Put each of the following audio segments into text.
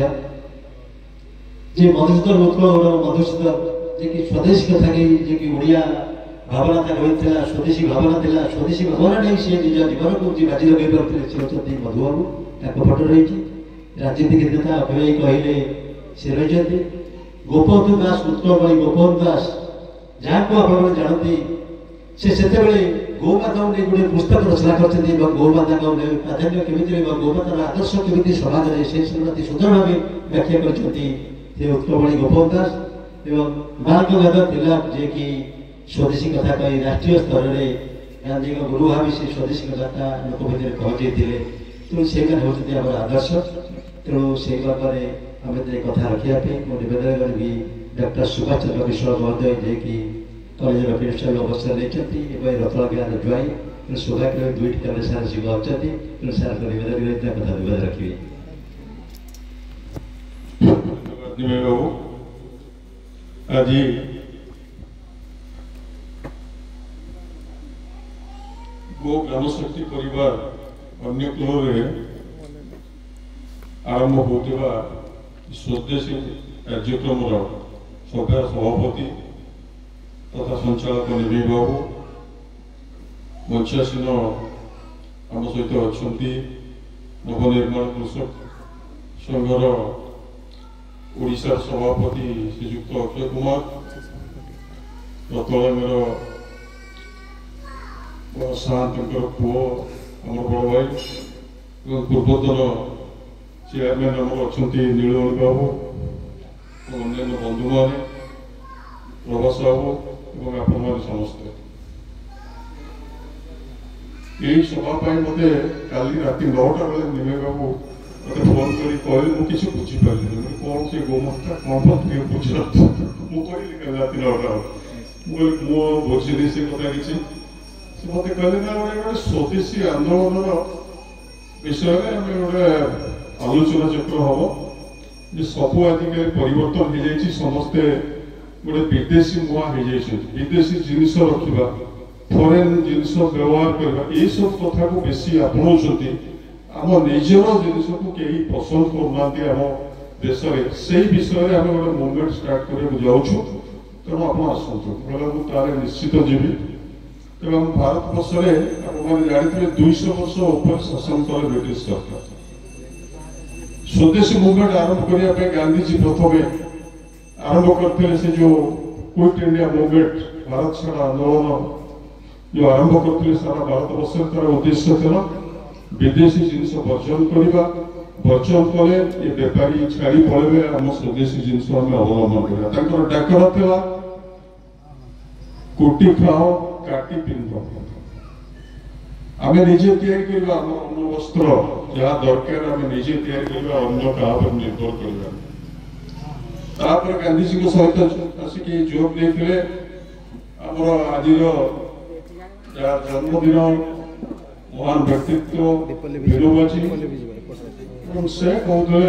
जे मधुसूदन उत्कल मधुसूदन जे कि स्वदेशी कथा जे कि ओडिया भावना रही स्वदेशी भावना थिला स्वदेशी भावना नहीं सी निज जीवन को जी बाजी लगे सी होती मधुबाबू फटो रही राजनीतिक नेता अभय कहले सी रही गोपबंधु दास उत्कल गोपबंधु दास जहाँ को आप जानती से गौमाता नहीं गोटे पुस्तक रचना कर गौमाता प्राधान्य केमी गौमातार आदर्श केमी समाज में से सुंदर भाव व्याख्या कर उत्कल गोपबंधु दास एवं बाल गंगाधर तिलक जे कि स्वदेशी कथा कही राष्ट्रीय स्तर में गांधी का गुरु भावी से स्वदेशी कथा लोक भर पहुंचे तेणु से हूँ आम आदर्श तेणु से आम कथा रखापी मो नवेदन करी डॉक्टर सुभाष चंद्र विश्वास महोदय जे कि कलेज प्रिंसिपाल अवसर नहीं रतला गाँव जुआई सौभाग्य दुईट कलेज सार शिव अच्छा तेणु सार को नवेदन कर कथा नवेदन रखी आज गो ग्राम शक्ति परिवार अन्य क्लोरे आरंभ होता स्वदेशी कार्यक्रम सभा सभापति तथा संचालक निवि बाबू मंचासीन आम सहित अच्छा नवनिर्माण कृषक संघर ओडिशा सभापति श्रीजुक्त अक्षय कुमार रतलांगर सात पुओ आम बड़ भाई पूर्वतन चेयरमैन आम अच्छा नीलमणि बाबू अन्य बंधु मैंने प्रभास बाबू और आपण समस्ते यही सभापाई मत काली राति 9टा बेले निमे बाबू मत फोन कर कहले मुझे किसी बुझीपारे कौन से गोमाता कौन बुझ मुझे राति 9टा मो बुझी से कथा कि मत कहले ना गोटे स्वदेशी आंदोलन विषय में गोटे आलोचना चक्र हम जो सबू आजिकल परिवर्तन हो जाए समस्ते गोटे विदेशी मुआ हो जाए विदेशी जिनस रखा फरेन जिनस व्यवहार करवा ये सब कथा को बेसी आपणाउं आम निजर जिनस को कहीं पसंद करना आम देश में से विषय आम गोटे मुवमेंट स्टार्ट करने जाऊँ तेणु आप आसतु तार निश्चित जीवी एवं भारत वर्ष में आप जानते 200 वर्ष ऊपर शासन कले ब्रिटिश सरकार स्वदेशी मुवमेंट आरंभ करने गांधीजी प्रथम आरंभ करते से जो क्विट इंडिया मुवमेंट भारत छाड़ आंदोलन जो आरंभ करते सारा भारत वर्ष तार उद्देश्य था विदेशी जिनस वर्जन करवा वर्जन कले ये बेपारी छाड़ी पड़े आम स्वदेशी जिनस आम अवलंबन कर डाकर था कोटी खाओ काटी पिंध आम निजे या अन्न वस्त्र जहाँ दरकार आम निजे या अन्न क्या निर्भर कर गांधीजी सहित आसिक जोग नहीं आमर आज जन्मदिन महान व्यक्तित्व विनोबाजी से कहते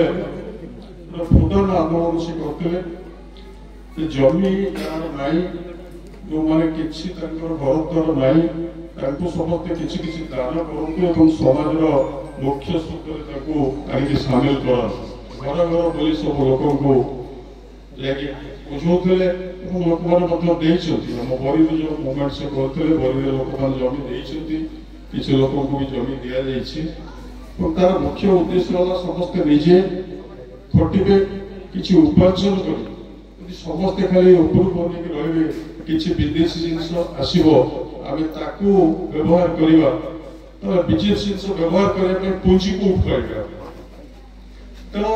भूटान आंदोलन से करते जमी जार नाई जो मैंने किसी घर द्वार नाई समस्ते किसी दान करूँ समाज मुख्य सूत्र सामिल कर घर घर बोली सब लोक बुझाते लोक मैंने आम बरी जो मुवमेंट से करते बरी लोक मैंने जमी देती किसी लोक भी जमी दि जाए तार मुख्य उद्देश्य है समस्ते निजे खटे किसी उपार्जन कर समस्ते खाली उपरू बन रे किसी विदेशी जिनस आसो आम व्यवहार करवा तो विदेशी जिनस व्यवहार करने पुंजी को पाइबा तेणु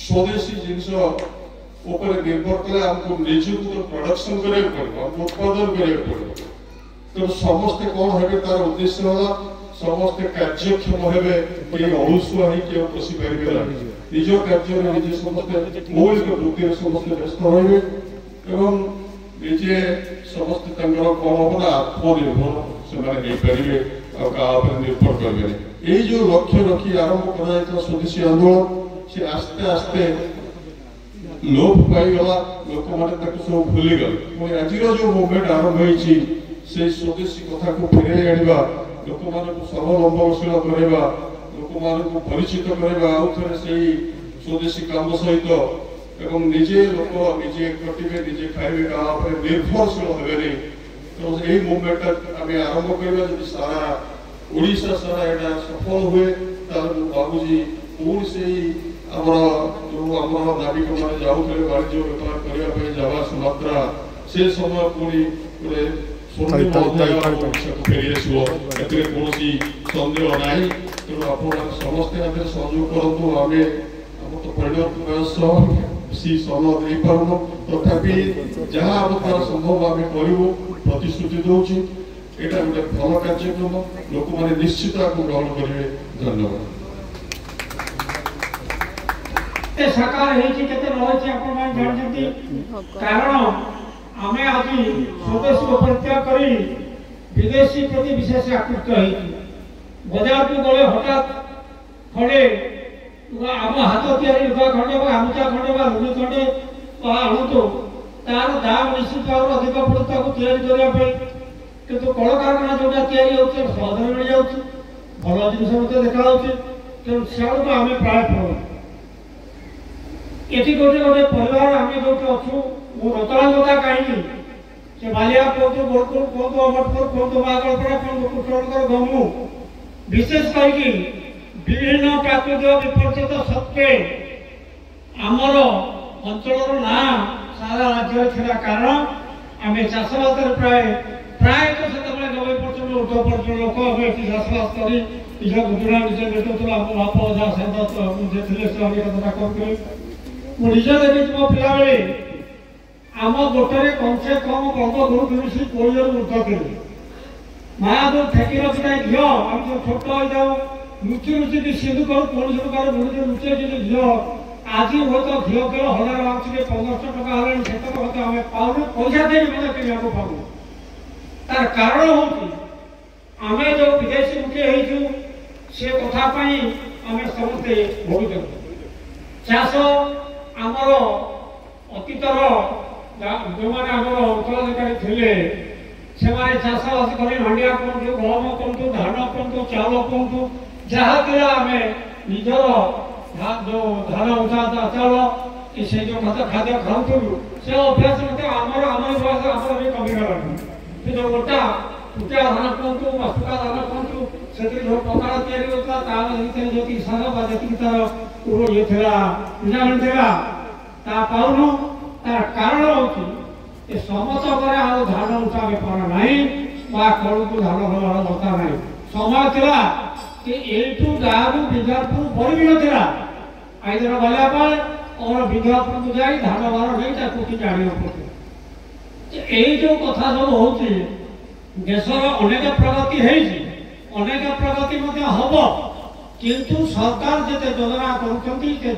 स्वदेशी जिनस निर्भर कले आमको निजुक प्रोडक्शन करा उत्पादन करा तेणु समस्ते कौन हे तार उद्देश्य है समस्ते कार्यक्षम हे कि अलुसुआ हो पशि पारे निज कार्य निजे समस्ते मौलिक वृत्ति समस्ते व्यस्त रहे एवं निजे समस्ते कौन हम ना आत्मनिर्भर से निर्भर करेंगे यही जो लक्ष्य रखी आरंभ कर स्वदेशी आंदोलन से आस्ते आस्ते लोप पाईगला लोक मैंने सब भूलीगले आज जो मुवमेंट आरंभ होती से स्वदेशी कथा को फेर आने लोक मान स्वावलंबनशील करवा लोक मान परिचित करवा आउ थे स्वदेशी काम सहित एवं निजे लोक निजे कटिबे निजे खाइबे गाँव पर निर्भरशील हेबे तो यही मुवमेंट आम आरंभ करवा जब सारा ओडिशा सारा एटा सफल हुए बाबूजी पुणी से जो आम नाविक मैंने जाऊे वाणिज्य बेपार करने जावा सुमात्रा से समय पुणी गोटे स्वर्णिम फेरी आसो कौन सन्देह ना तेणु आप समस्ते सहयोग करूँ आम तो परिणत बयस बेसी समय दे पारनु तथापि जहाँ आम द्वारा संभव आम करूँ प्रतिश्रुति दूची एटा गोटे भल कार्यक्रम लोक मैंने निश्चित आपको ग्रहण करेंगे। धन्यवाद। साकार रही कारण आम आज स्वदेश को परित्याग कर विदेशी प्रति विशेष आकृष्ट बजार को गले हठात खड़े आम हाथ तैयारी लुगा खंडे गामुचा खंडे लुंगी खंडे आणुतु तार दाम निश्चित भाव अधिक पड़ता तैयारी करने किंतु कलकारखाना जोटा तैयारी होते सहजरे मिल जाऊँ भल जिन देखा तेणु से आम प्राय पड़ू ये गोटे गोटे परिवार आम जो अच्छु मु रतला कथा कहीं से बालिया कहतु बोलपुर कहतु अमरपुर कहतु बागलपड़ा कहतु कुशलगढ़ गमु विशेष करके विभिन्न प्राकृतिक विपर्य सत्वे आमर अंचल ना सारा राज्य थिला कारण आम चाषबास प्राय प्रायतः से 90% 90% लोक आम चाषबास कर निज गुजरा निजे भेटुला बाप अजा सादा मुझे कथा करते मुझे देखी मो पिला बेले आम गोटे कम से कम बंद गुरु मिसी 20 ऊर्ध थे माया जो ठेकी रखी झील आम जो छोट हो जाऊ लुचि लुचि सिंधु कर कौन प्रकार मुझे लुचे झील आज हूँ तो झील किलो 1000 आँच 1500 टका है से आम पाऊन पैसा दे किना पाऊँ तार कारण हूँ आम जो विदेशी मुखे से कथापी आम समस्ते भोगी चाष आमर अतीतर जो मैंने आमर उत्तराधिकारी थे से चाषबास कर हंडिया कहतु गहम कहतु धान कहतु चाउल कहतु जहाँ था आम निजर जो धान उठा चाउल से जो खाद्य खाऊलु से अभ्यास मत आमर बयस आमर भी कमिगलानी से जो गोटा फुटिया धान कहतु मसुका धान कहतु से जो पकाड़ा तैयारी होता जो सार जी तार ये पिजाणी था पाऊनु तार कारण हूँ समस्त धान उठा बेपार ना कलू को धान भर दरकार ना समय था यू गाँव विज्ञापुर बड़ी भी नाला आईदर बालियापाल और विज्ञापुर को जाए धान भार नहीं जाना पड़े यही जो कथा सब हो देशर अनेक प्रगति अनेक प्रगति हम किंतु सरकार जिते योजना कर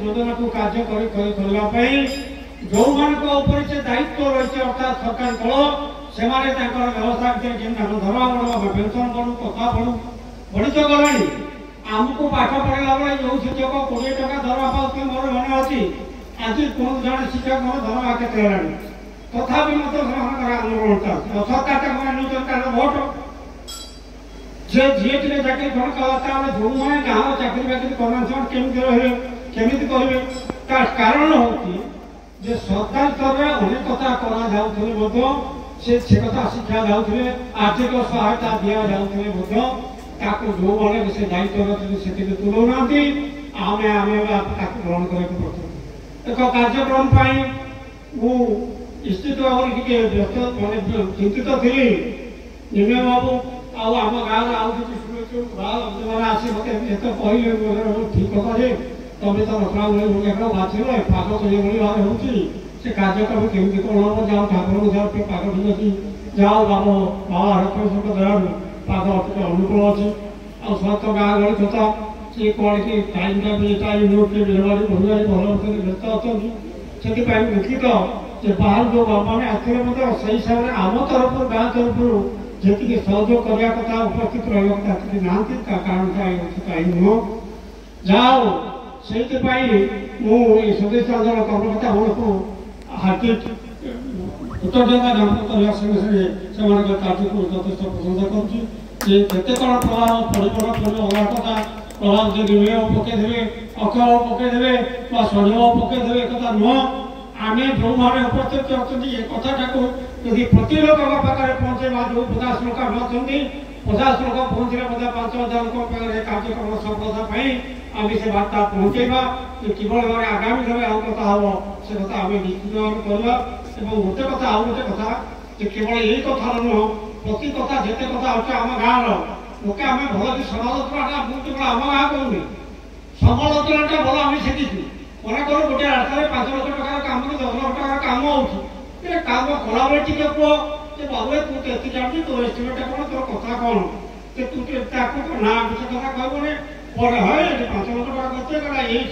योजना को कार्य करने जो मान से दायित्व रही अर्थात सरकार कल से व्यवस्था धर्मा बढ़ पेंशन बढ़ू कथा बढ़ू बढ़ी तो गलानी आमको पाठ पढ़ेगा बेले जो शिक्षक 20 टका दरमा पाते मोर मन अच्छी आज कौन जन शिक्षक मोर दरमा के तथापि आंदोलन सरकार भोट जे जी चाकरी खंड कला जो मैंने गाँव चाकरी बाकरी करना केमी करेंगे कारण हूँ सरकार स्तर में अनेक कथा करा से कथा शिक्षा जाऊे आर्थिक सहायता दि जाऊे जो मैंने से दायित्व रखते से तुलना आम ग्रहण कर कार्यक्रम निश्चित भाव व्यस्त मैंने चिंतित थी निमे बाबू आम गाँव आगे आसी मत कहले ठीक कथा तुम तो रत्ना बाछल पाग तो ये भाव हो कार्यक्रम केमी कौन हम जाओ ठाकुर जाओ पाग ठीक अच्छी जाओ बाबा बाबा हरकृष्ण दया पाग अनुकूल अच्छी आ समस्त गाँ गहली कथा सी कौन कि टाइम भी बढ़िया भल व्यस्त अच्छा से मुखित बाहर जो मैंने आखिर मतलब से हिसाब से आम तरफ गाँ तरफ जी सहयोग करने कथा उपस्थित रही ना कारण नुह जाओ से स्वदेश आंदोलन कर्मकर्ता मान को हार्दिक कृतज्ञता ज्ञापन करने संगे संगे कार्य को यथेष प्रशंसा करुँचे कौन प्रभाव पड़े अलग कथा प्रभाव से निमेय पकईदे अक्षर पकईदे संयोग पकईदे एक नुह आम जो मैंने उपस्थित अच्छा ये कथाटा को यदि प्रति लोक पाखे पहुँचेगा जो 50 लोक नौकरी 50 लोक पहुँचे 5,000 लोक कार्यक्रम सफलता आम से बार्ता पहुँचेगा किभली भाव आगामी भाव आउ कथा हम से कथा आम निश्चित भाव करवा गोटे कथा आउ गोटे कथा केवल यही कथार नुह प्रति कथा जिते कथा अच्छे आम गाँव लोके आम भल कि समालोचना केवल आम गाँव कहूनी समालोचना भल आम शिखीचु मन कर गोटे रास्तार 5 लाख टकर कम कि 10 लाख टकर कम हो काम कला बेले टी कह बाबू तू तो जानू तो एस्टिमेट कौन तोर कथा कौन तू ना किसी कथा कहबे पड़े है 5 लाख टका करते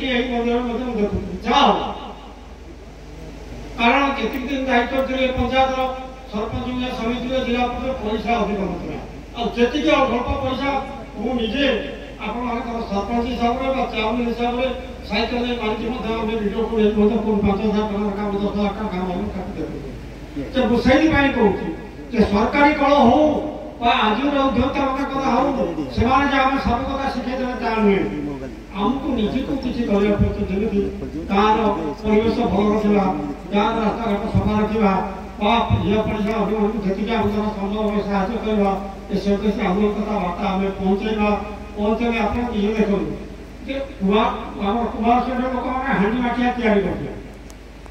ये मंदिर देखू जाओ कारण जितक दिन दायित्व थे पंचायत सरपंच समिति जिला पैसा अधिक नथिला आती अल्प पैसा मुझे आप सरपंच हिसाब से चेयरमैन हिसाब से साइकेल मारिकी भिडियो को 5,000 टका काम 10 लाख काम काटिदे से कहूँ सरकारी कल हो आज उद्योक्ता मान कथा हो से आम सब कथा शिखेदे ता नुहे आमको निजी को किसी जमी गाँव परिवेश भल रखा गाँव रास्ता घाट सफा रखा झील पड़ोसा अभिमान जी आम संभव साहय करवा सब आम कथबार्ता आम पहुँचेगा आप ये देखो कुमार श्रेणी लोक मैंने हांडी माठिया तैयारी करते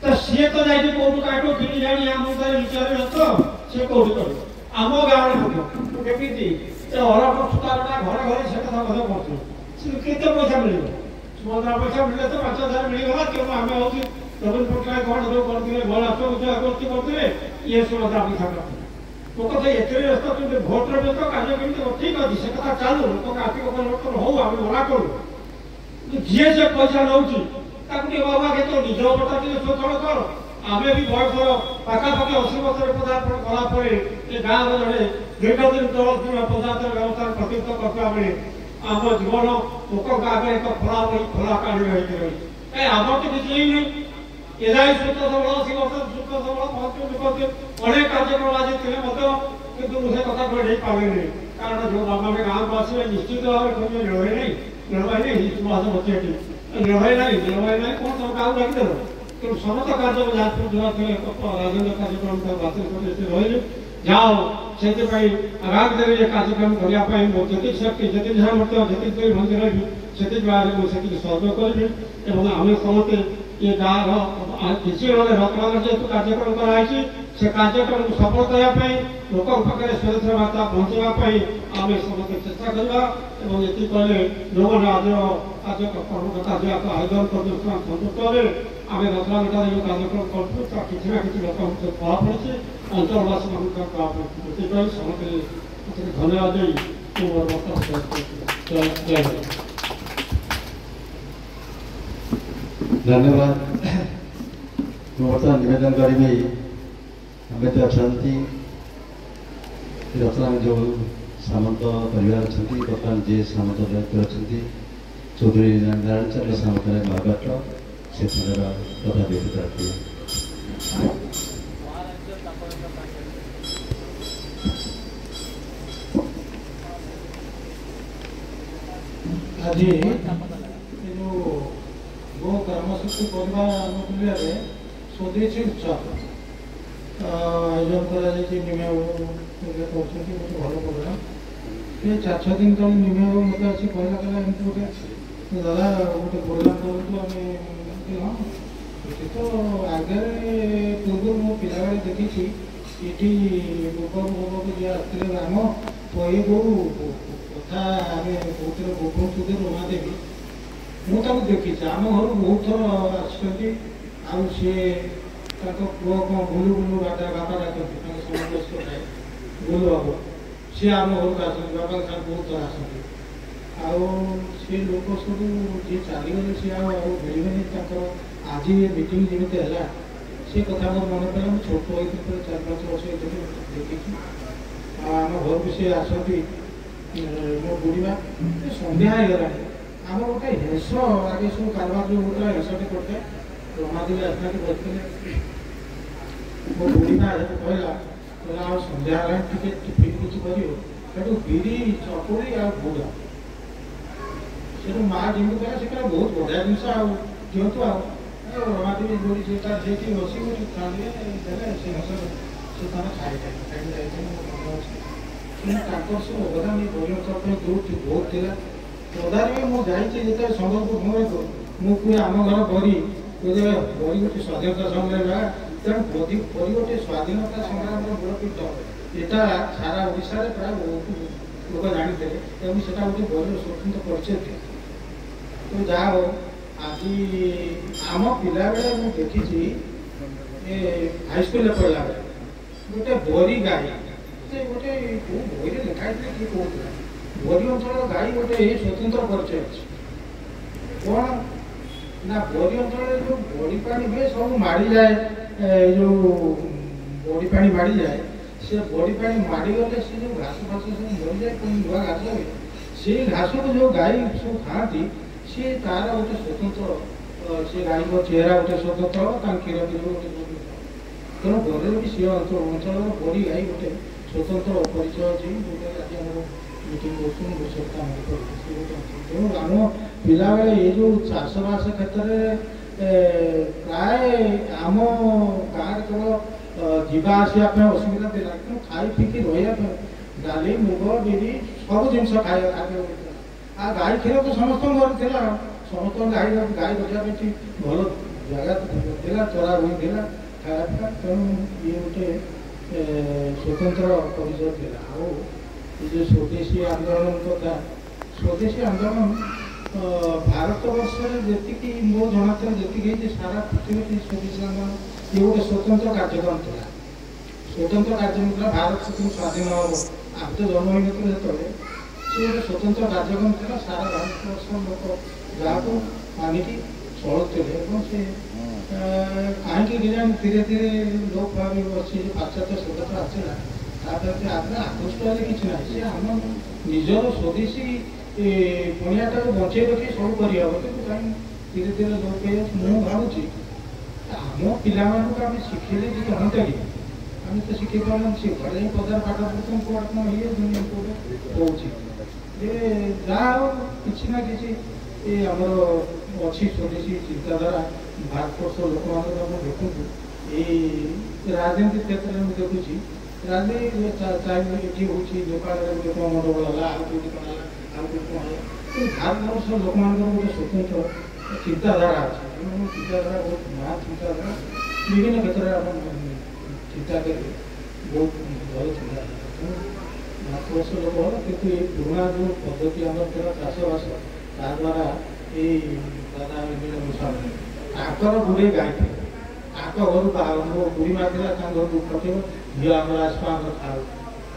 तो सी तो जाए कौटू काटू किणी जाणी आम विचार तो सी कौटी कर आम गाँव देखी अरब सुतारटा घरे घरे से कथा पहुँचे केते पैसा मिल सुभद्रा पैसा मिले तो 5,000 मिलगला क्यों आम हूँ नवीन पट्टनायक कौन जो करते गलागोष्ठी करते ये सुभद्रा पैसा तो कथा ये व्यस्त भोटर व्यस्त कार्य केमी ठीक अच्छे से कथा चालू लोक आर्थिक परिवर्तन हो आम मना करूँ जी से पैसा नौ बाबा के तो निज बटा शोषण कर आम भी बयस पाखापाखि 80 वर्ष पदार्पण कलापर ये गाँव जड़े दीर्घदिन तल पंचायत व्यवस्था प्रतिष्ठित करता बेले आम जीवन लोक आगे एक खोला बही खोला काढ़ी रही आम तो किसी ही नहीं एदाई सुख सबल सी वर्ष सुख सबल अनेक कार्यक्रम आज थे कि मुझे कथा कही पारे कारण जो आम गाँव को आसवे निश्चित भाव में लड़ाई नहीं सुभाष बच्चे लड़ाई नहीं कौन तुम गाँव लगिदेव कि समस्त कार्य जाजपुर जिला राजेन्द्र कार्यक्रम बातिल कर रही जाओ से आगामी दिन में कार्यक्रम करने जी शक्ति जी सामर्थ्य जी मंदिर से सहयोग करी आम समस्ते ये गाँव किसी रत्नागर जेहतु कार्यक्रम कराई से कार्यक्रम सफल करने लोक पाखे सुरक्षा वार्ता पहुँचापी आम समस्त चेष्टा करवा ये कले जो मैंने आज कार्य आयोजन कर संतुष्ट हे आम रत्नागर जो कार्यक्रम करूँ किसी ना कि लोक प्रभाव पड़ी अंचलवासी मान प्रभाव पड़ी समस्त धन्यवाद धन्यवाद बर्तमान निवेदन करी आम तो अच्छा रत्नागर जो सामंत परिवार अच्छा बर्तमान जे सामंत दायित्व अच्छा चौधरी नारायण चंद्र सामंत महापात्र से कथा व्यतीत रखिए आज जो गो कर्मसूची करवा अनुकूल्य स्वदेशी उत्सव आयोजन कर निमे भल प्रोग्राम ये 4-6 दिन तक निमे मत आसी कहला एमती गोटे दादा गोटे प्रोग्राम करूँ आम हाँ ये तो आगे पूर्व मो पिला देखी ये गोपक जी आते राम कहे गो कथा आम बहुत गोपन सुधे रमादेवी मुझे देखी आम घर बहुत थर आस पुओ कौन गुलु गुलु बापा डाकती समझे गुलु बाबू सी आम घर को आस बापा साथ बहुत थर आसती सी लोक सब जी चलीगले सी मिलबे आज ये मीटिंग जमी है से कथा मोर मन पड़ा मुझे छोट होती 4-5 वर्ष देखी आम घर को सी आसती मो बुढ़ीमा सन्ध्या होगा आम गोटे हेस आगे सब कारबार जो होता है हेसटे करते रमादेवी आसना बसते मो बुढ़ीमा कहला कहला सन्ध्या टे टिफिन किसी कर बिरी चकुड़ी आ गुड़ ସେଠୁ ମା ଯେମିତି କହିଲା ସେ କହିଲା ବହୁତ ବଢ଼ିଆ ଜିନିଷ ଆଉ ଦିଅନ୍ତୁ ଆଉ ରମାଦେବୀ ଯୋଡ଼ି ସେଟା ସେଇଠି ବସି ଗୋଟେ ଥାଳିରେ ଦେଲେ ସେ ଜିନିଷ ସେ ତାର ଖାଇକି ଯାଇଥିଲେ ମୋର ମନେ ଅଛି। କିନ୍ତୁ ତାଙ୍କର ସବୁ ଅବଦାନ ଏ ବରି ଅଞ୍ଚଳ ପାଇଁ ଯୋଉଠି ବହୁତ ଥିଲା। ଅଧାରେ ବି ମୁଁ ଯାଇଛି ଯେତେବେଳେ ସମ୍ବଲପୁର ମୁଁ କୁହେ ଆମ ଘର ବରି ବରି ଗୋଟେ ସ୍ୱାଧୀନତା ସଂଗ୍ରାମୀ ତେଣୁ ବରି ଗୋଟେ ସ୍ୱାଧୀନତା ସଂଗ୍ରାମର ମୂଳପୀଠ এটা সারা ওড়িশার প্রায় বহু লোক জানিଥିଲେ এবং সেটা গোটে বড় স্বতন্ত্র পরিচয় ଥିଲା। তো ଯାହା ହଉ ଆଜି ଆମ ପିଲାବେଳେ ମୁଁ ଦେଖିଛି ଏ ହାଇସ୍କୁଲରେ ପଢ଼ିଲା ବେଳେ ଗୋଟେ ବରି ଗାଈ ସେ ଗୋଟେ କେଉଁ ବହିରେ ଲେଖା ହେଇଥିଲା କିଏ କହୁଥିଲା ବରି ଅଞ୍ଚଳର ଗାଈ ଗୋଟେ ସ୍ୱତନ୍ତ୍ର ପରିଚୟ ଅଛି। କ'ଣ ନା ବରି ଅଞ୍ଚଳରେ ଯେଉଁ ବଡ଼ି ପାଣି ହୁଏ ସବୁ ମାଡ଼ିଯାଏ ଯେଉଁ ବଡ଼ି ପାଣି ମାଡ଼ିଯାଏ ସେ ବଡ଼ି ପାଣି ମାଡ଼ିଗଲେ ସେ ଯେଉଁ ଘାସ ଫାସ ସବୁ ମରିଯାଏ ପୁଣି ନୂଆ ଘାସ ହୁଏ ସେଇ ଘାସକୁ ଯେଉଁ ଗାଈ ସବୁ ଖାଆନ୍ତି ସିଏ ତାର ଗୋଟେ ସ୍ୱତନ୍ତ୍ର ସେ ଗାଈଙ୍କ ଚେହେରା ଗୋଟେ ସ୍ୱତନ୍ତ୍ର ତାଙ୍କ କ୍ଷୀର ପିଇବ ଗୋଟେ ସ୍ୱତନ୍ତ୍ର। ତେଣୁ ବରିରେ ବି ସେ ଅଞ୍ଚଳର ବଡ଼ି ଗାଈ ଗୋଟେ ସ୍ୱତନ୍ତ୍ର ପରିଚୟ ଅଛି ଯେଉଁଟା ଆଜି ଆମର ମିଟିଂ କରୁଛୁ ଭବିଷ୍ୟତ ଆମର କରୁଛୁ ସେ ଗୋଟେ ଅଛି। ତେଣୁ ଆମ ପିଲାବେଳେ ଏ ଯେଉଁ ଚାଷବାସ କ୍ଷେତ୍ରରେ ପ୍ରାୟ ଆମ ଗାଁରେ କେବଳ ଯିବା ଆସିବା ପାଇଁ ଅସୁବିଧା ଥିଲା କିନ୍ତୁ ଖାଇ ପିଇକି ରହିବା ପାଇଁ ଡାଲି ମୁଗ ବିରି ସବୁ ଜିନିଷ ଖାଇବା ଖାଦ୍ୟ ହୋଇଥିଲା। ଆଉ ଗାଈ କ୍ଷୀର ତ ସମସ୍ତଙ୍କ ଘରେ ଥିଲା ସମସ୍ତଙ୍କ ଗାଈ ରଖିବା ପାଇଁ ଭଲ ଜାଗା ଥିଲା ଚରା ଭୂମି ଥିଲା ଖାଇବା ପିଇବା। ତେଣୁ ଇଏ ଗୋଟେ ସ୍ୱତନ୍ତ୍ର ପରିଚୟ ଥିଲା। ଆଉ ଏ ଯେଉଁ ସ୍ୱଦେଶୀ ଆନ୍ଦୋଳନ କଥା ସ୍ୱଦେଶୀ ଆନ୍ଦୋଳନ ଭାରତବର୍ଷରେ ଯେତିକି ମୋ ଜଣାଥିଲା ଯେତିକି ହେଇଛି ସାରା ପୃଥିବୀରେ ସ୍ୱଦେଶୀ ଆନ୍ଦୋଳନ ଇଏ ଗୋଟେ ସ୍ୱତନ୍ତ୍ର କାର୍ଯ୍ୟକ୍ରମ ଥିଲା। ସ୍ୱତନ୍ତ୍ର କାର୍ଯ୍ୟକ୍ରମ ଥିଲା ଭାରତ ସ୍ୱାଧୀନ ହେବ ଆମେ ତ ଜନ୍ମ ହୋଇନଥିଲେ ଯେତେବେଳେ ସେ ଗୋଟେ ସ୍ୱତନ୍ତ୍ର କାର୍ଯ୍ୟକ୍ରମ ଥିଲା। ସାରା ଭାରତବର୍ଷର ଲୋକ ଯାହାକୁ ମାନିକି ଚଳୁଥିଲେ ଏବଂ ସେ କାହିଁକି କେଜାଣି ଧୀରେ ଧୀରେ ଲୋପ ଭାବେ ଅଛି ଯେ ପାଶ୍ଚାତ୍ୟ ସଭ୍ୟତା ଆସିଲା ତାପରେ ଆମେ ଆକୃଷ୍ଟ ହେଲେ କିଛି ନାହିଁ। ସେ ଆମ ନିଜର ସ୍ୱଦେଶୀ ପଣିଆଟାକୁ ବଞ୍ଚେଇ ରଖି ସବୁ କରିହେବ କିନ୍ତୁ କାହିଁକି ଧୀରେ ଧୀରେ ଲୋପ ହେଇଯାଉଛି। ମୁଁ ଭାବୁଛି ଆମ ପିଲାମାନଙ୍କୁ ଆମେ ଶିଖେଇଲେ ଯଦି ହୁଅନ୍ତା କି ଆମେ ତ ଶିଖେଇ ପାରୁନାହାନ୍ତି ସେ ଘରେ ହିଁ ପଦାର ପାଠ ପଢ଼ୁଛନ୍ତି କୁଆଡ଼େ କ'ଣ ଇଏ ଦୁନିଆ କୋଉଠି କହୁଛି ଯେ ଯାହା ହଉ କିଛି ନା କିଛି ଏ ଆମର ଅଛି ସ୍ୱଦେଶୀ ଚିନ୍ତାଧାରା ଭାରତବର୍ଷ ଲୋକମାନଙ୍କର ଆମେ ଦେଖନ୍ତୁ ଏଇ ରାଜନୀତି କ୍ଷେତ୍ରରେ ମୁଁ ଦେଖୁଛି ରାଜନୀତି ଚାହିଁଲେ ଏଠି ହେଉଛି ନେପାଳରେ ଗୋଟେ କ'ଣ ଗଣ୍ଡଗୋଳ ହେଲା ଆଉ କେଉଁଠି କ'ଣ ହେଲା ଆଉ କେଉଁଠି କ'ଣ ହେଲା କିନ୍ତୁ ଭାରତବର୍ଷର ଲୋକମାନଙ୍କର ଗୋଟେ ସ୍ୱତନ୍ତ୍ର ଚିନ୍ତାଧାରା ଅଛି ଏବଂ ଚିନ୍ତାଧାରା ବହୁତ ମହା ଚିନ୍ତାଧାରା ବିଭିନ୍ନ କ୍ଷେତ୍ରରେ ଆପଣ ଚିନ୍ତା କରି ବହୁତ ଭଲ ଚିନ୍ତାଧାରା। ତେଣୁ ଭାରତବର୍ଷ ଲୋକ ଭଲ କିନ୍ତୁ ଏଇ ପୁରୁଣା ଯେଉଁ ପଦ୍ଧତି ଆମର ଥିଲା ଚାଷବାସ ତାଦ୍ୱାରା ଏଇ ଦାଦା ମିଶାଣ ତାଙ୍କର ଗୁଡ଼ିଏ ଗାଈ ଥିଲେ ତାଙ୍କ ଘରୁ ମୋ ବୁଢ଼ୀ ମା ଥିଲା ତାଙ୍କ ଘରକୁ ପଠେଇବ ଝିଅ ଆମର ଆସିବ ଆମର ଖାଉ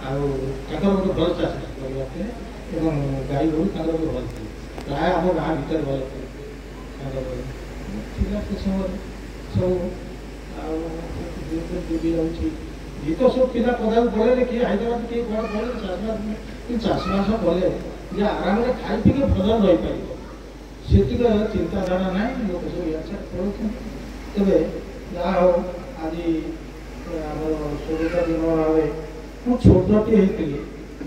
ଆଉ ତାଙ୍କର ଗୋଟେ ଭଲ ଚାଷ କରିବା ଥିଲେ ଏବଂ ଗାଈ ଗୋରୁ ତାଙ୍କର ଗୋଟେ ଭଲ ଥିଲେ ପ୍ରାୟ ଆମ ଗାଁ ଭିତରେ ଭଲ ଥିଲେ ତାଙ୍କର ଥିଲା ସେ ସମୟରେ ସବୁ ଆଉ ଡୁବି ଯାଉଛି ଇଏ ତ ସବୁ ପିଲା ପଦାକୁ ପଳେଇଲେ କିଏ ହାଇଦ୍ରାବାଦ କିଏ କୁଆଡ଼େ ପଳେଇଲେ ଚାଷବାସ କିନ୍ତୁ ଚାଷବାସ କଲେ ଯେ ଆରାମରେ ଖାଇ ପିଇକି ଭଲ ରହିପାରିବ ସେତିକି ଚିନ୍ତାଧାରା ନାହିଁ ଲୋକ ସବୁ ଇଆଡ଼େ ପଳଉଛନ୍ତି। ତେବେ ଯାହା ହଉ ଆଜି ଆମର 16 ଦିନ ଭାବେ ମୁଁ ଛୋଟଟିଏ ହେଇଥିଲି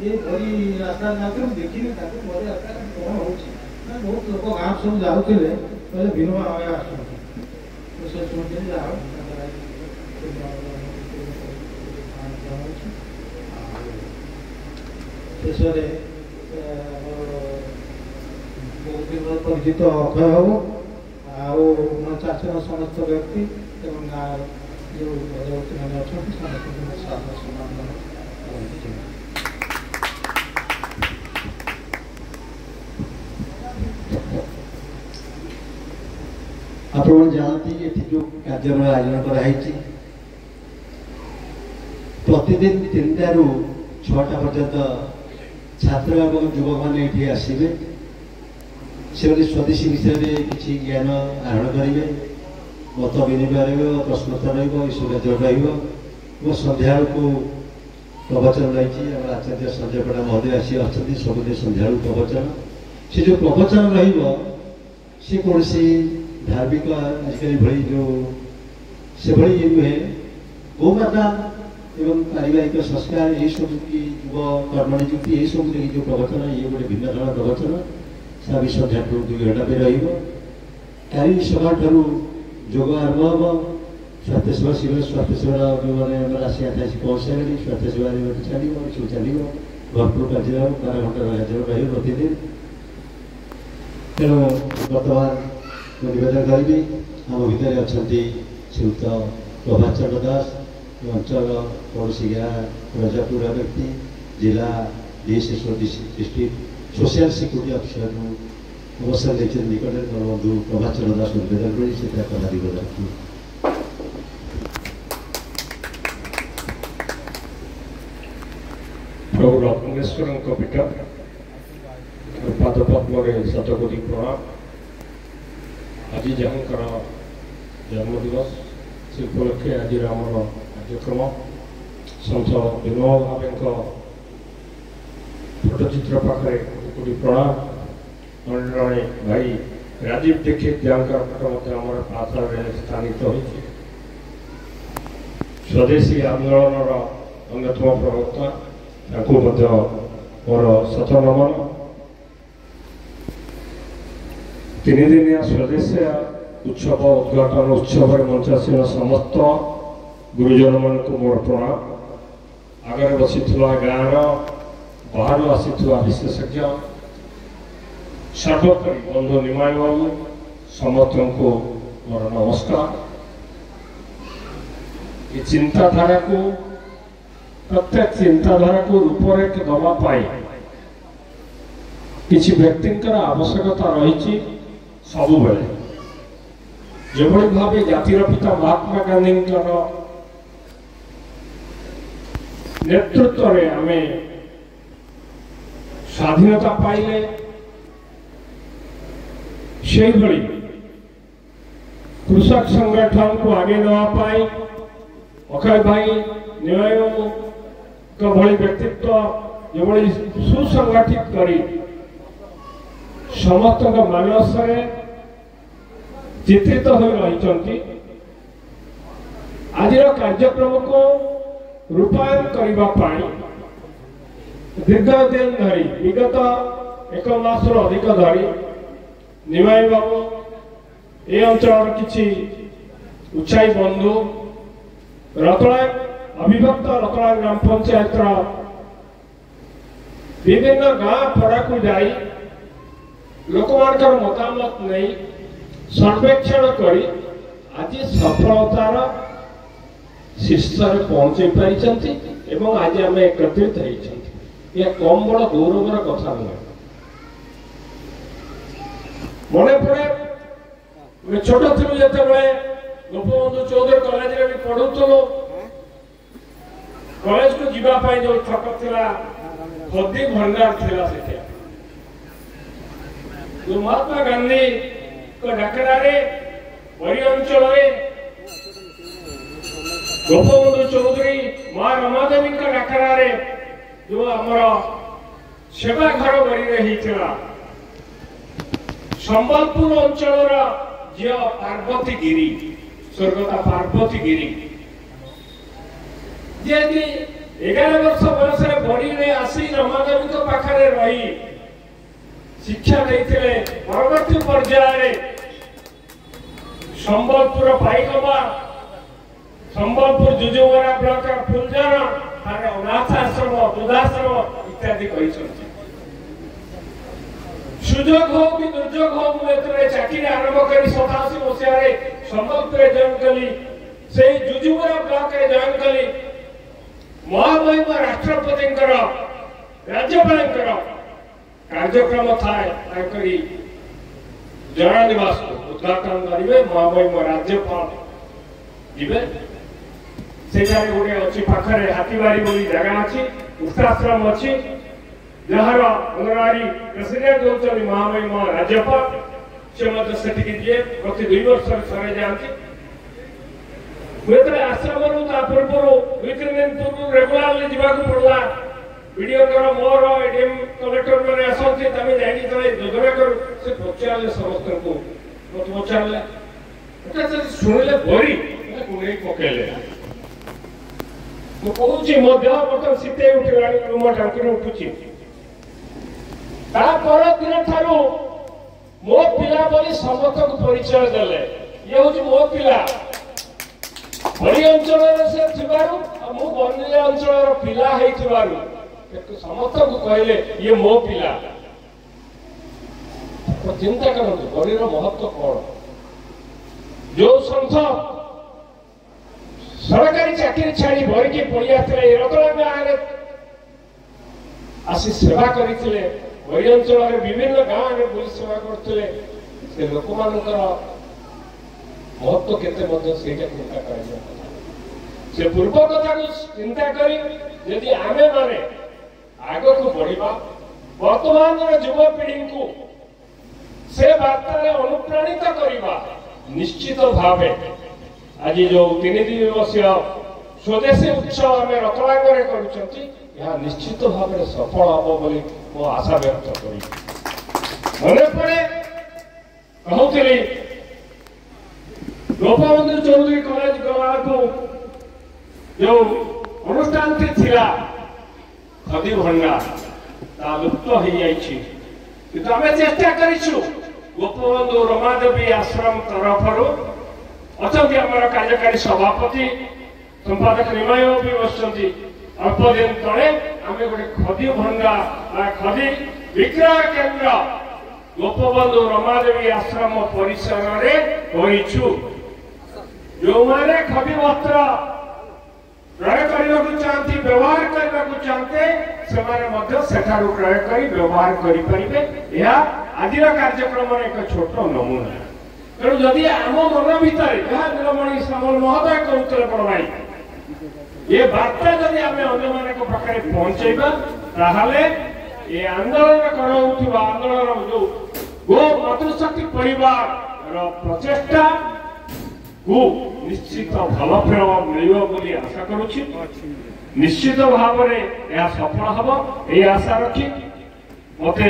ଏ ଭରି ରାସ୍ତାରେ ଯାଉଥିଲି ମୁଁ ଦେଖିଲି ତାକୁ ଭରି ରାସ୍ତାରେ କ'ଣ ହେଉଛି ନା ବହୁତ ଲୋକ ଗାଁ ସବୁ ଯାଉଥିଲେ କହିଲେ ବିନୋବା ଭାବେ ଆସୁଛନ୍ତି ମୁଁ ସେ ଶୁଣିଥିଲି ଯାହା ହଉ ଶେଷରେ ଆମର ବହୁତ ଦିନ ପରିଚିତ ଅକ୍ଷୟ ହବ ଆଉ ଚାଷର ସମସ୍ତ ବ୍ୟକ୍ତି ଏବଂ ଗାଁର ଯେଉଁ ପରବର୍ତ୍ତୀମାନେ ଅଛନ୍ତି ସମସ୍ତଙ୍କୁ ସାଧାରଣ ସମ୍ମାନ ଆପଣମାନେ ଜାଣନ୍ତି ଏଠି ଯେଉଁ କାର୍ଯ୍ୟକ୍ରମ ଆୟୋଜନ କରାହେଇଛି ପ୍ରତିଦିନ 3ଟାରୁ 6ଟା ପର୍ଯ୍ୟନ୍ତ ଛାତ୍ର ଏବଂ ଯୁବକମାନେ ଏଠି ଆସିବେ ସେମାନେ ସ୍ୱଦେଶୀ ବିଷୟରେ କିଛି ଜ୍ଞାନ ଆହରଣ କରିବେ ମତ ବିନିମୟ ରହିବ ପ୍ରଶ୍ନୋତ୍ତର ରହିବ ଏସବୁ କାର୍ଯ୍ୟ ରହିବ ଏବଂ ସନ୍ଧ୍ୟାବେଳକୁ ପ୍ରବଚନ ରହିଛି ଆମର ଆଚାର୍ଯ୍ୟ ସଞ୍ଜୟ ପଣ୍ଡା ମହୋଦୟ ଆସି ଅଛନ୍ତି ସବୁଦିନ ସନ୍ଧ୍ୟାବେଳକୁ ପ୍ରବଚନ ସେ ଯେଉଁ ପ୍ରବଚନ ରହିବ ସେ କୌଣସି ଧାର୍ମିକ ଆଜିକାଲି ଭଳି ଯେଉଁ ସେଭଳି ଇଏ ନୁହେଁ ଗୋମାତା ଏବଂ ପାରିବାରିକ ସଂସ୍କାର ଏହିସବୁ କି ଯୁବ କର୍ମ ନିଯୁକ୍ତି ଏହିସବୁ ନେଇକି ଯେଉଁ ପ୍ରବଚନ ଇଏ ଗୋଟେ ଭିନ୍ନ ଧରଣ ପ୍ରବଚନ ସାବି ସନ୍ଧ୍ୟାଠୁ 2 ଘଣ୍ଟା ବି ରହିବ। କାଲି ସକାଳଠାରୁ ଯୋଗ ଆରମ୍ଭ ହେବ। ସ୍ୱାସ୍ଥ୍ୟସେବା ଶିବିର ସ୍ୱାସ୍ଥ୍ୟସେବାର ଯେଉଁମାନେ ଆମର ଆସିବା ଥାଏ ସେ ପହଞ୍ଚିସାରିଲେଣି। ସ୍ୱାସ୍ଥ୍ୟସେବାରେ ଚାଲିବ, ଏସବୁ ଚାଲିବ। ଭରପୁର କାର୍ଯ୍ୟ 12 ଘଣ୍ଟାର କାର୍ଯ୍ୟ ରହିବ ପ୍ରତିଦିନ। ତେଣୁ ବର୍ତ୍ତମାନ ମୁଁ ନିବେଦନ କରିବି, ଆମ ଭିତରେ ଅଛନ୍ତି ଶ୍ରୀଯୁକ୍ତ ପ୍ରଭାତ ଚନ୍ଦ୍ର ଦାସ, ଅଞ୍ଚଳ ପଡ଼ୋଶୀ ଗାଁ ରଜାପୁର ବ୍ୟକ୍ତି, ଜିଲ୍ଲା DSSO ଡିଷ୍ଟ୍ରିକ୍ଟ ସୋସିଆଲ ସିକ୍ୟୁରିଟି ଅଫିସରରୁ ଅବସର ନେଇଛନ୍ତି ନିକଟରେ ମୋର ବନ୍ଧୁ ପ୍ରଭାତ ଚନ୍ଦ୍ର ଦାସଙ୍କୁ ନିବେଦନ କରି ସେଟା କଥା ନିବେଦନ ରଖିବେ। प्रभु रत्नेश्वर पीठ पाद पद्म शतकोटी प्रणाम। आज जहाँकर जन्मदिवस से उपलक्षे आज आम कार्यक्रम संत विनोद भावे फोटोचित्र पाखे कोटी प्रणाम। जड़े भाई राजीव दीक्षित जहाँकर फोटो आधार स्थानित हो स्वदेशी आंदोलन अन्यतम प्रवक्ता मोर शत नमन। 3 दिनिया स्वदेशी उत्सव उद्घाटन उत्सव मंचासीन समस्त गुरुजन मान मोर प्रणाम। आगे बसी गाँव बाहर आसी विशेषज्ञ सर्वोपरि बंधु निमाय बाबू समस्त को मोर नमस्कार। ये चिंताधारा को प्रत्येक चिंताधारा को रूपरेख दवा पाई किसी व्यक्ति आवश्यकता रही सब बेले जो भाव जातिर पिता महात्मा गांधी नेतृत्व में आम स्वाधीनता पाइले से कृषक संगठन को आगे नापाई अक्षय भाई न्याय भली व्यक्तित्व जो सुसंगठित करी समस्त मानस चित्रित हो रही आज कार्यक्रम को रूपायन करने दीर्घ दिन धरी विगत 1 मास अधिक धरी निमाई बाबू ये अंचल किसी उत्साही बंधु रतला अविभक्त रतला ग्राम पंचायत विभिन्न गाँ पड़ा को जाई लोक मतामत नहीं सर्वेक्षण करी आज सफलतार शीर्ष पहुंचे पारी आज आम एकत्रित होती कम बड़ गौरवर कथा नुहे। मन पड़े छोट थी जो गोपबंधु चौधरी कॉलेज भी पढ़ुलु कॉलेज को जीवाई जो छक था खदी भंडार थिला जो महात्मा गांधी डाकरारे बरी अंचल गोपबंधु चौधरी माँ रमादेवी डाकरारे जो आमर सेवा घर बरी होता संबलपुर अंचल झील पार्वती गिरी स्वर्गता पार्वती गिरी जी 11 वर्ष बयस बड़ी में आसी रमादेवी पाखे रही शिक्षा देते परवर्ती पर्यायर संबलपुर पाईगबा संबलपुर जुजुगरा ब्लॉक फुलझर अनाथाश्रम वृद्धाश्रम इत्यादि सुजोग हो कि दुर्जोग हो मुझे चाकरी आरंभ कर 87 मसीह संबलपुर जॉइन कली से जुजुगरा ब्लॉक जॉइन कली महामहिम राष्ट्रपति राज्यपाल कार्यक्रम थाए जनानिवास उद्घाटन करेंगे महामहिम राज्यपाल जीवे से गोटे अच्छी पाखे हाथीबारी बोली जगह अच्छी उष्टाश्रम अच्छी जार अंगनवाड़ी प्रेसिडेंट होती महामहिम राज्यपाल से दिए प्रति 2 वर्ष थरे जाती आश्रम पूर्व 2-3 दिन पूर्व रेगुलारली जावाक पड़ला वीडियो मोर एडीएम कलेक्टर मैंने आसती योजना कर पचारे समस्त को मत पचारे शुणिले बरी कुंडे पकड़े मुझे मो देह बर्तन शीत उठा रुम टांकुरी उठुची दिन ठारू मो पिला बोली समस्त को परिचय देले ये हूँ मो पिला बड़ी अंचल से मु बनिया अंचल पिला समस्त को कहले ये मो पिला तो चिंता करूँ बड़ीर महत्व कौन जो संघ सरकारी चाकरी छाड़ी बड़ी की पड़ी आते रतला गाँव आसी सेवा करते बड़ी अंचल विभिन्न गाँव में बुली सेवा करते लोक महत्व केते चिंता कर पूर्व कथा को चिंता करी यदि आमे माने आगे को बढ़िबा वर्तमान युवपीढ़ी को से वार्ता अनुप्राणित करवा निश्चित भाव आज जो 3 दिवसीय स्वदेशी उत्सव आम रतलांगे कर निश्चित भाव सफल हम बोली मो आशा व्यक्त करी मन पड़े कहूली गोपबंधु चौधरी कॉलेज गला को जो अनुष्ठान थिला खदी भंडा ता लुप्त हो जाइछि किंतु आमे चेष्टा करिछु गोपबंधु रमादेवी आश्रम तरफरु अछंती हमर कार्यकारी सभापति संपादक निमाय भी बसंती अल्प दिन तले आमे गोटे खदी भंडा खदी विक्रय केंद्र गोपबंधु रमादेवी आश्रम परिसर रे करिछु जो माने खदी वस्त्र क्रय करने को चाहती व्यवहार करने को चाहते सेठारू क्रय कर व्यवहार करें आज कार्यक्रम एक छोट नमूना तेणु जदि आम मन भितर नीलमणि सामल महोदय कहते बड़ भाई ये बार्ता जदि आम अन्य पाखे पहुंचेबा ताहले ये आंदोलन कराउथिबा आंदोलन जो गो मातृशक्ति परिवार प्रचेष्टा को निश्चित भल फल मिल आशा करुच्ची निश्चित भाव में यह सफल हम ये आशा रखी मत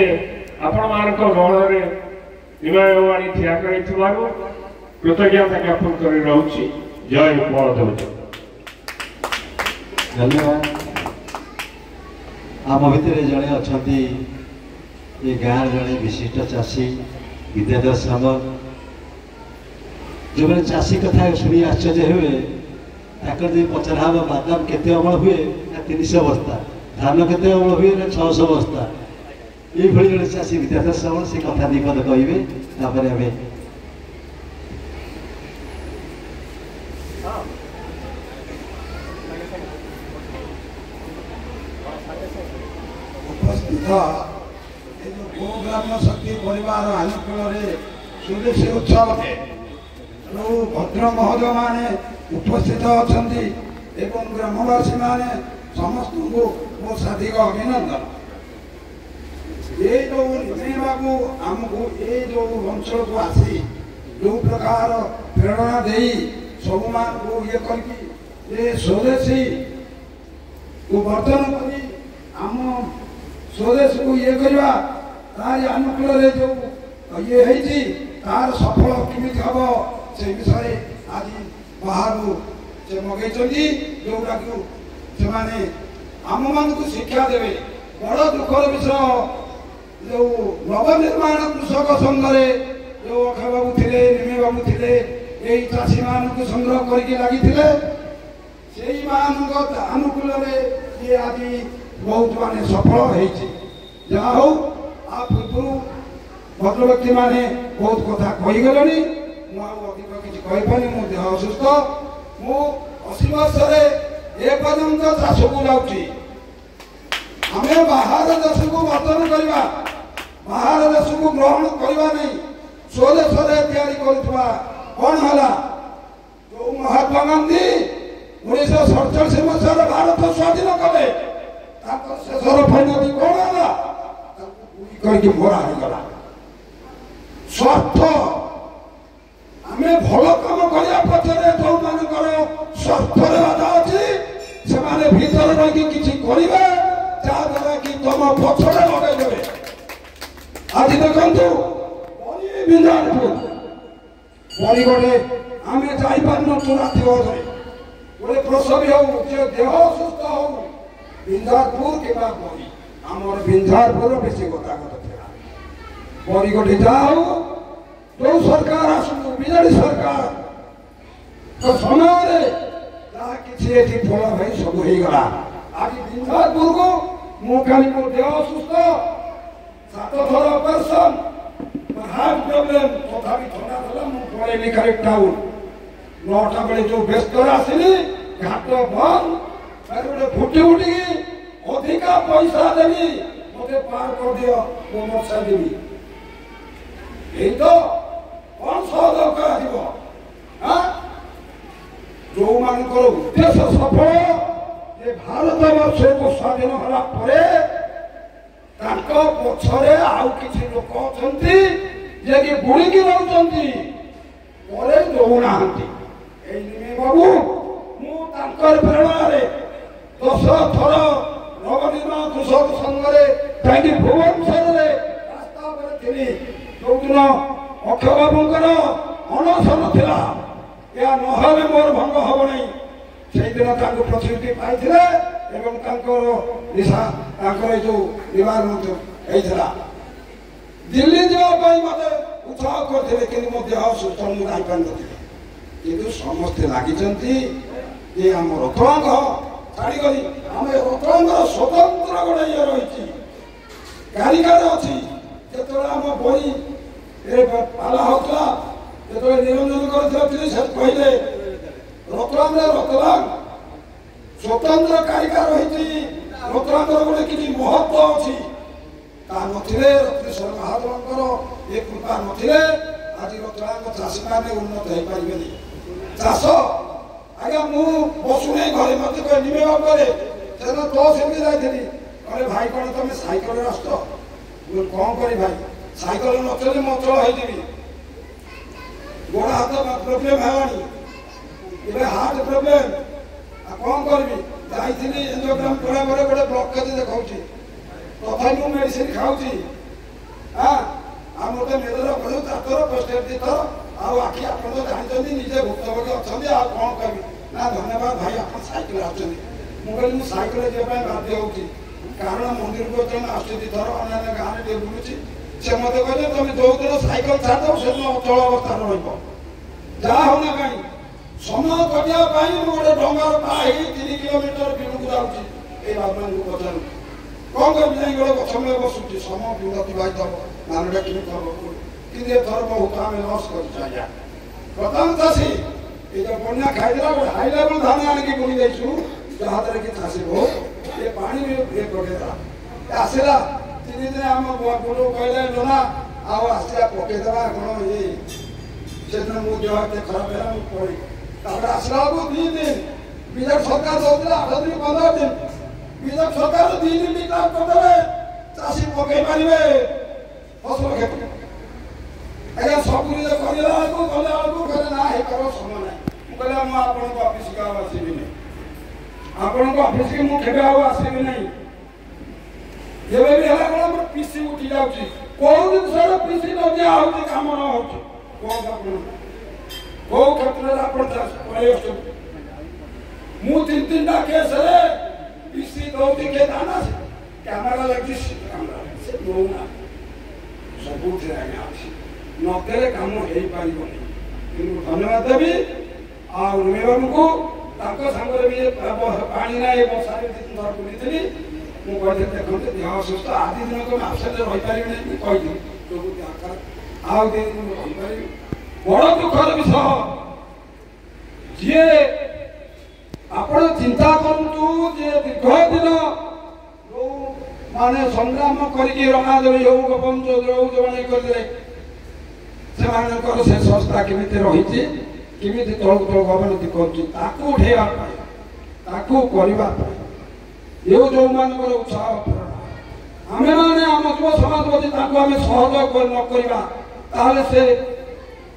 आपण मान गहण में निमायवाणी ठिया कृतज्ञता ज्ञापन कर रही जय बलदेव धन्यवाद आम भितर जड़े अच्छा ये गाँव जड़े विशिष्ट चाषी विद्याधर सामल जो मैंने चाषी कथा शुणी आश्चर्य हुए पचरा हम बादाम केते अमल हुए 300 बस्ता धान केते अमल हुए 600 बस्ता ये जड़े चाषी विद्याधर सामल से कथा दीपद कहे उपस्थित गोग्राम शक्ति परिवार अनुकूल स्वदेशी उत्सव जो भद्र महोदय माने उपस्थित अच्छा ग्रामवासी माने समस्त को मो साधिक अभिनंदन ये जो बाबू आमको ये जो अंचल को आसी जो प्रकार प्रेरणा दे सब मान को ये करके स्वदेशी को वर्धन करी आम स्वदेश को ये करवा तार अनुकूल जो ये है तार सफल केमी हम से विषय आज बाहर से मगई जोटा से आम मान को शिक्षा देवे बड़ दुखर विषय जो नवनिर्माण कृषक संघ जो अक्षय बाबू थे निमे बाबू थे यही चाषी मान को संग्रह करके लगी अनुकूल ये आज बहुत माने सफल जहाँ हो आ पूर्व भद्र व्यक्ति माने बहुत कथा कहीगले किसी कहीपानी मो देह असुस्थ मु 80 वर्ष एपर्यंत चाष को जाऊँगी आम बाहर देश को वर्तन करवा बाहर देश को ग्रहण करवा नहीं स्वदेश कौन है जो महात्मा गांधी 1947 मसीह भारत स्वाधीन कले शेषर परिणति कौन है करके मरा होगा स्वार्थ आम भल कम करने पक्षरे जो मान स्वार्थ बाधा अच्छी से भीतर रही किसी करेंगे जहाद्वारा कि तुम पक्षरे लगेदेवे आज देखु बिंदारपुर बड़ी गोटे आम जापार राति गोटे प्रसवी हो देह सुस्थ हो बिंदारपुर कि बड़ी आमर बिंदारपुर बेसी गतागत बरिगढ़ जाओ जो सरकार आसू विजेडी सरकार तो समय कि फल भाई सब हो गला आज बिंदासपुर को मुखाली मो देह असुस्थ 7 थर ऑपरेशन हार्ट प्रॉब्लम तथा थंडा थला मु पळेली करेक्ट टाउन 9टा बेले जो व्यस्त आसिली घाट बंद अरे गोटे फुटी उठी अधिका पैसा देवी मते पार कर दियो मो मोक्षा देवी এই তো কোন সহযোগ করা দিব হ্যাঁ ଯୋଉମାନଙ୍କର ଉଦ୍ଦେଶ୍ୟ ସଫଳ ଯେ ଭାରତ ବର୍ଷକୁ ସ୍ୱାଧୀନ ହେଲା ପରେ ତାଙ୍କ ପଛରେ ଆଉ କିଛି ଲୋକ ଅଛନ୍ତି ଯେ କି ବୁଡ଼ିକି ରହୁଛନ୍ତି ପରେ ଦଉନାହାନ୍ତି ଏଇ ନିମେ ବାବୁ ମୁଁ ତାଙ୍କର ପ୍ରେରଣାରେ 10 ଥର ନବନିର୍ମାଣ କୃଷକ ସଂଘରେ ଯାଇକି ଭୁବନେଶ୍ୱରରେ ରାସ୍ତା ଉପରେ ଥିଲି ଯୋଉଦିନ ଅକ୍ଷୟ ବାବୁଙ୍କର ଅନଶନ ଥିଲା या नहले मोर भंग हम नहीं से दिन प्रतिश्रुति पाई एवं निशा जो निवारण दिल्ली जावाई मत उत्साह करते कि देह सुस्थ मुझे समस्ते लगी आम रतलांग छाड़ी आम रतलांग स्वतंत्र गोटे ये रही कारिगर अच्छी जो आम बही पाला होता जो निरंजन कहले रतलांग रतलांग स्वतंत्र कारिका रही रतलांग गोटे कि महत्व अच्छी नथिले रत्नेश्वर महादेव ये कृपा नथिले आज रतलांग चाषी मैंने उन्नत हो पारे चाष आज्ञा मु बसुना घरे मत कह निमे बाबे तो सेमती जाइली कहे भाई कौन तुम सैकल आस कौन कर भाई सैकल न चले मैं चल होगी गोड़ हाथ प्रोब्लेम है हार्ट प्रोब्लेम कौन करी जाइली एंजियोग्राम कला गोटे ब्लकेज देखा तथा मुझे मेडिसिन खाऊँ हाँ आ मत मेदर पड़े 4 थर पेस्टेट 2 थर आखि आप जानते निजे भुक्तभोगी अच्छा कौन करी ना धन्यवाद भाई आप सैकल आसुँच मुझे सैकल जावाई बाध्य हो कारण मंदिर को जन आस 2 थर अन्य गाँव टे बुलूँ से मत कहले तुम जो दिन सैकल छाड़ से अचल अवस्था रहा होना कहीं समय कटिया गोटे डंगार पाई 3 किलोमीटर बिलू जाऊँगी बाबा पचारू कौन कर गोटे गछ मूल बसुची समय बिल अतिबाहित हम मानटा कि कि थर बहुत आम लस कर प्रधान चाषी ये बना खाईदेला गोटे हाई लेवल धान आणिक बुणी जाइछु जहाद्वारा कि चाषी बहुत ये पानी भी पकेदा आसला 3 दिन आम गुरु कहले लोना आसला पकेदेवा कौन ये से दिन मो देह एत खराब है पड़ी आसला 2 दिन विजय सरकार दौला 8 दिन 15 दिन विजय सरकार 2 दिन भी काम करदे चाषी पकई पारे फसल क्षेत्र आज्ञा सब करला कहले ना हे कर समय ना कहले मुझे आपन ऑफिस को आसबि नहीं आपन ऑफिस के मुझे आसबि नहीं ये भी है कौन पीसी उठी जाऊँगी कौन जिन पीसी न दिया हो कम न हो कौ क्षेत्र आप मु 3-3टा केस पीसी दौती के दाना कैमेरा लगी से दौना सब नदेले कम हो पार धन्यवाद देवी आमे बाबू को सांगे भी पानी ना बर्षा 2 थर बुली मुझे देखते देह असुस्थ आदि दिन तुम आबसेंट रही पारे कही आईपारि बड़ दुखर विषय जी आप चिंता करूँ दीर्घ दिन जो माने संग्राम करके रमादेवी हो गोपबंधु चौधरी जो मैंने करते से संस्था केमी रही केमी तौक तौक अवनति करने ये जो मान उत्साह प्रेरणा आमे माने आम युव समाज अच्छी आम सहयोग न करवा से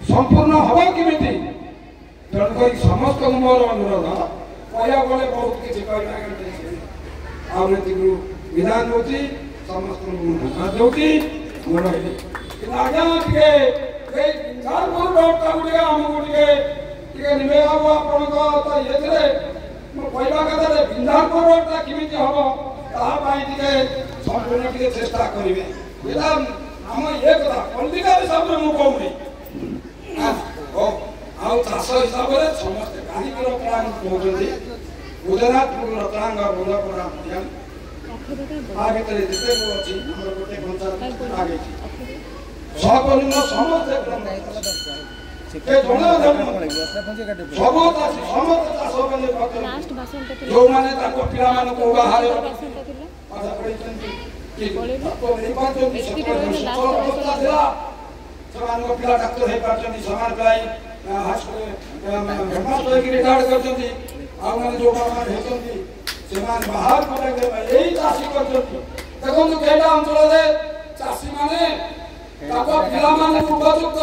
संपूर्ण हम केमी तेणुक समस्त मोर अनुरोध कह गले बहुत किसी कहती विधान हो समस्त धन्यवाद दूँ आज्ञा आमको निमे बाबू आपण ये कहवा कथा बिंदापुर रोडटा केमी हम ताकि संपूर्ण चेष्टा करेंगे आम ये कथा पॉलिटिकल हिसाब से मु कहूनी आउ चाष हिसाब से समस्त कहीं रत्नांग कहते गुजरात रत्नांग बुंदापुरा आ भर जिते अच्छी गोटे पंचायत आगे सहकर्मी समस्त जो मैंने पिला बाहर पाठ पढ़ी पिला डाक्तर हो पार्टी सामान पिलाई रिटायर्ड कर जो बाहर यही चाषी कर देखो कईटा अंचल चाषी मैंने पिला उपयुक्त